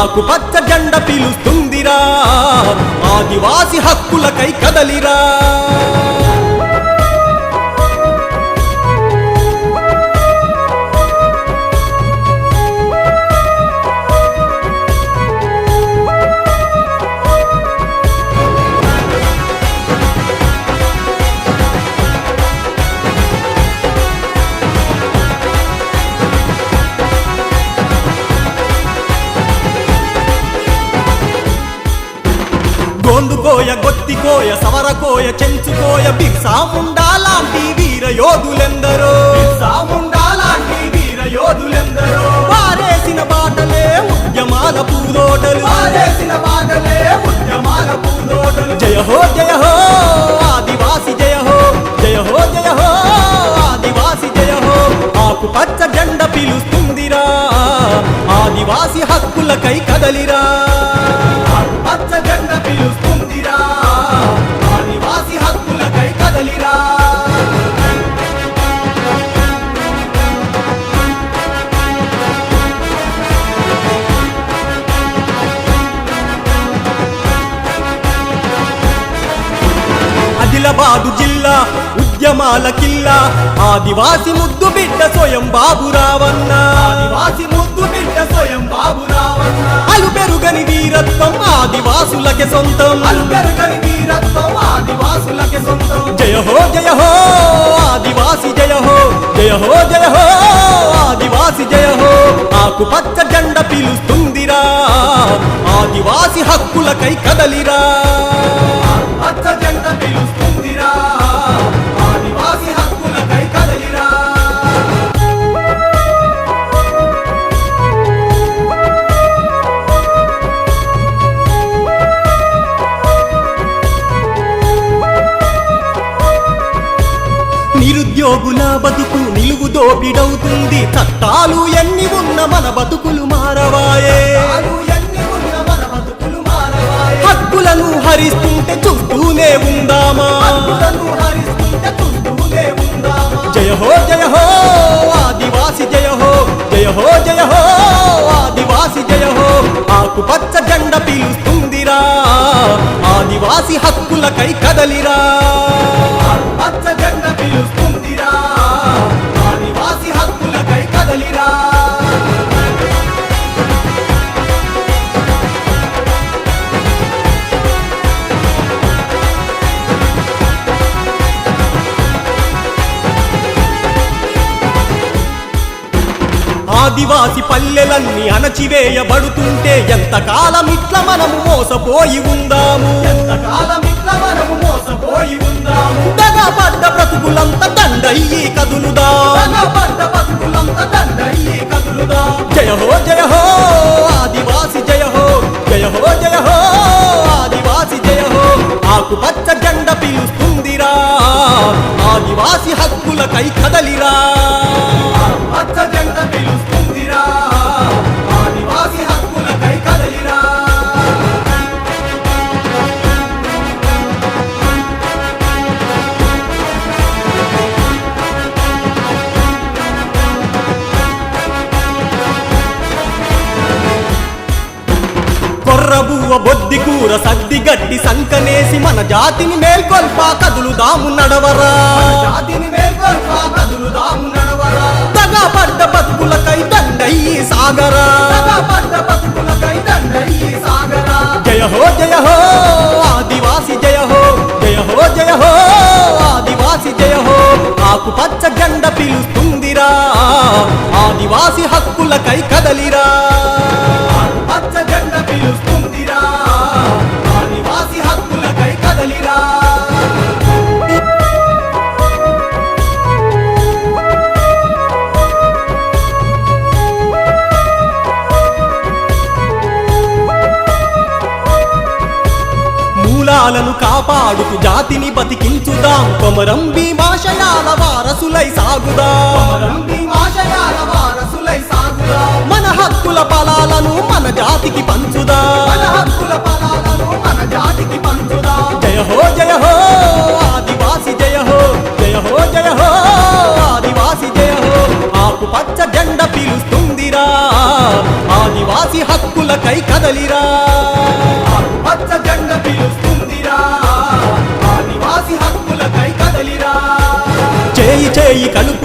ఆకుపచ్చ జెండ పిలుస్తుందిరా ఆదివాసి హక్కులకై కదలిరా గోండుకోయ గొత్తికోయ సవరకోయ చెంచుకోయ బిర్సా ముండా లాంటి వీర యోధులెందరో వారేసిన బాటలే ఉద్యమాల పూదోటలు జయ హో ఆదివాసి జయ హో ఆదివాసి జయ హో ఆకుపచ్చ జెండ పిలుస్తుందిరా ఆదివాసి హక్కులకై కదలిరా ఆకుపచ్చ జెండ పిలుస్తుందిరా ఆదివాసి హక్కులకై కదలిరా ఆదిలాబాదు జిల్లా ఉద్యమాల కిల్లా ఆదివాసి ముద్దు బిడ్డ స్వయం బాబు రావన్న అలు పెరుగని వీరత్వం ఆదివాసులకే సొంతం జయ హో ఆదివాసి జయ హో ఆదివాసి జయ హో ఆకుపచ్చ జెండ పిలుస్తుందిరా ఆదివాసి హక్కులకై కదలిరా పచ్చ జెండ పిలుస్తుందిరా ఆదివాసి హక్కులకై కదలిరా నిరుద్యోగుల బతుకు నిలువు దోపిడవుతుంది చట్టాలు ఎన్ని ఉన్న మన బతుకులు మారవాయే హక్కులను హరిస్తుంటే చూస్తూనే ఉందామా జయ హో ఆదివాసి జయ హో ఆదివాసి జయ హో ఆకుపచ్చ జెండ పిలుస్తుందిరా ఆదివాసి హక్కులకై కదలిరా పచ్చ జెండ పిలుస్తుందిరా ఆదివాసి హక్కులకై కదలిరా ఆదివాసి పల్లెలన్నీ అణచివేయబడుతుంటే ఎంతకాలం ఇట్ల మనము మోసపోయి ఉందాము దగపడ్డ బ్రతుకులంత దండయ్యి కదులుదా జయ హో ఆదివాసి జయ హో ఆదివాసి జయ హో ఆకుపచ్చ జెండ పిలుస్తుందిరా ఆదివాసి హక్కులకై కదలిరా పచ్చ జెండ పిలుస్తుందిరా ఆదివాసి హక్కులకై కదలిరా కొర్రబువ్వ బొద్ది కూర సద్ది గట్టి సంకనేసి మన జాతిని మేల్కొల్పా కదులుదాము నడవరా దగపడ్డ బతుకులకై దండయ్యి సాగరా జయ హో ఆదివాసి జయ హో ఆదివాసి జయ హో ఆకుపచ్చ జెండ పిలుస్తుందిరా ఆదివాసి హక్కులకై కదలిరా పచ్చ జెండ పిలుస్తుందిరా ఆదివాసి హక్కులకై కదలిరా మూలాలను కాపాడుతూ జాతిని బతికించుదాం కొమరం భీమాశయాల వారసులై సాగుదాం మన హక్కుల ఫలాలను మన జాతికి పంచుదాం జయ హో ఆదివాసి జయ హో ఆదివాసి జయ హో ఆకుపచ్చ జెండ పిలుస్తుందిరా ఆదివాసి ఆదివాసి హక్కులకై కదలిరా పచ్చ జెండ పిలుస్తుందిరా ఆదివాసి హక్కులకై కదలిరా చేయి చేయి కలుపు